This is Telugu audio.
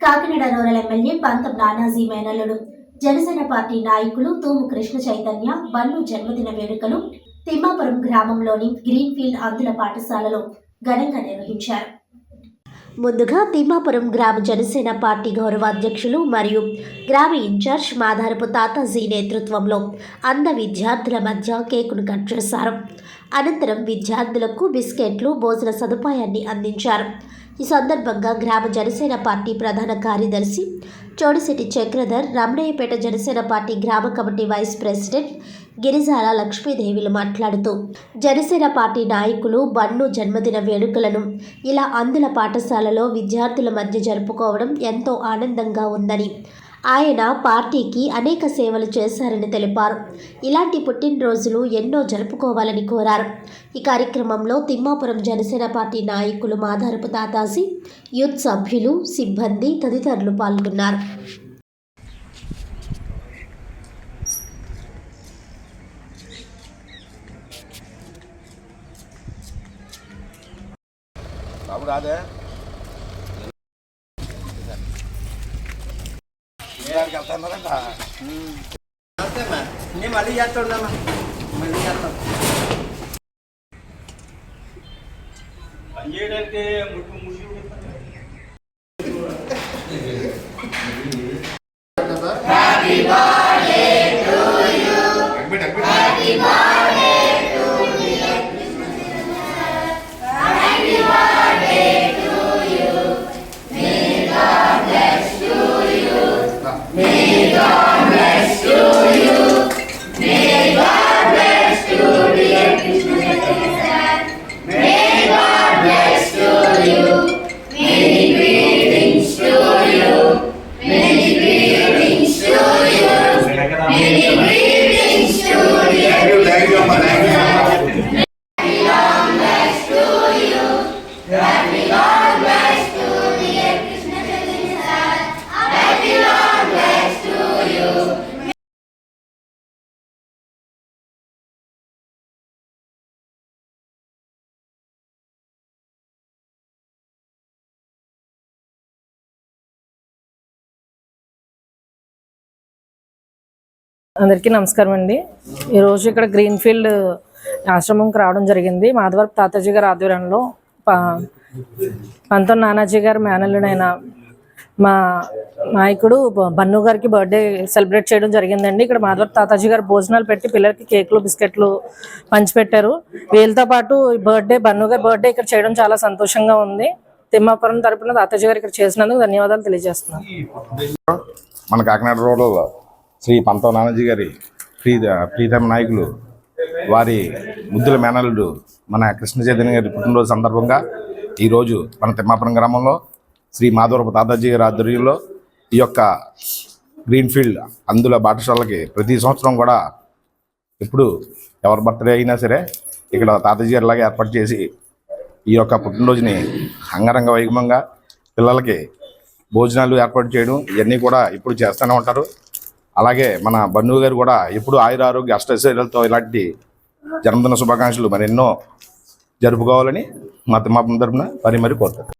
కాకినాడ రూరల్ ఎమ్మెల్యే పంతం నానాజీ మేనల్లుడు జనసేన పార్టీ నాయకులు తూము కృష్ణ చైతన్య బన్ను జన్మదిన వేడుకలు తిమ్మాపురం గ్రామంలోని గ్రీన్ఫీల్డ్ అందుల పాఠశాలలో ఘనంగా నిర్వహించారు. ముందుగా తిమ్మాపురం గ్రామ జనసేన పార్టీ గౌరవ అధ్యక్షులు మరియు గ్రామ ఇన్ఛార్జ్ మాధారపు తాతాజీ నేతృత్వంలో అంద విద్యార్థుల మధ్య కేకును కట్ చేశారు. అనంతరం విద్యార్థులకు బిస్కెట్లు, భోజన సదుపాయాన్ని అందించారు. ఈ సందర్భంగా గ్రామ జనసేన పార్టీ ప్రధాన కార్యదర్శి చోడిశెట్టి చక్రధర్, రమణయ్యపేట జనసేన పార్టీ గ్రామ కమిటీ వైస్ ప్రెసిడెంట్ గిరిజాల లక్ష్మీదేవిలు మాట్లాడుతూ జనసేన పార్టీ నాయకులు బన్ను జన్మదిన వేడుకలను ఇలా అందుల పాఠశాలలో విద్యార్థుల మధ్య జరుపుకోవడం ఎంతో ఆనందంగా ఉందని, ఆయన పార్టీకి అనేక సేవలు చేశారని తెలిపారు. ఇలాంటి పుట్టినరోజులు ఎన్నో జరుపుకోవాలని కోరారు. ఈ కార్యక్రమంలో తిమ్మాపురం జనసేన పార్టీ నాయకులు మాధారపు తాతాజీ, యూత్ సభ్యులు, సిబ్బంది తదితరులు పాల్గొన్నారు. మళ్ళీ చేస్తాడమ్మా, మళ్ళీ చేస్తాం పని చేయడానికి అందరికీ నమస్కారం అండి. ఈరోజు ఇక్కడ గ్రీన్ఫీల్డ్ ఆశ్రమంకి రావడం జరిగింది. మాధవరపు తాతాజీ గారి ఆధ్వర్యంలో పంతం నానాజీ గారి మేనల్లుడైన మా నాయకుడు బన్ను గారికి బర్త్డే సెలబ్రేట్ చేయడం జరిగిందండి. ఇక్కడ మాధవరపు తాతాజీ గారు భోజనాలు పెట్టి పిల్లలకి కేకులు, బిస్కెట్లు పంచిపెట్టారు. వీళ్ళతో పాటు బన్ను గారి బర్త్డే ఇక్కడ చేయడం చాలా సంతోషంగా ఉంది. తిమ్మాపురం తరపున తాతాజీ గారు ఇక్కడ చేసినందుకు ధన్యవాదాలు తెలియజేస్తున్నాను. మన కాకినాడ రోడ్లో శ్రీ పంతం నానాజీ గారి ప్రీతమ నాయకులు వారి ముద్దుల మేనల్లుడు మన కృష్ణ చైతన్య గారి పుట్టినరోజు సందర్భంగా ఈరోజు మన తిమ్మాపురం గ్రామంలో శ్రీ మాధవరపు తాతాజీ గారి ఆధ్వర్యంలో ఈ యొక్క గ్రీన్ఫీల్డ్ అందుల పాఠశాలకి ప్రతి సంవత్సరం కూడా ఎప్పుడు ఎవరి బర్త్డే అయినా సరే ఇక్కడ తాతాజీ గారి లాగా ఏర్పాటు చేసి ఈ యొక్క పుట్టినరోజుని అంగరంగ వైభవంగా పిల్లలకి భోజనాలు ఏర్పాటు చేయడం ఇవన్నీ కూడా ఇప్పుడు చేస్తూనే ఉంటారు. అలాగే మన బన్ను గారు కూడా ఎప్పుడు ఆయురారోగ్య అష్టైశ్వర్యాలతో ఇలాంటి జన్మదిన శుభాకాంక్షలు మరి ఎన్నో జరుపుకోవాలని మా తిమ్మాపురం తరపున మరీ కోరుతారు.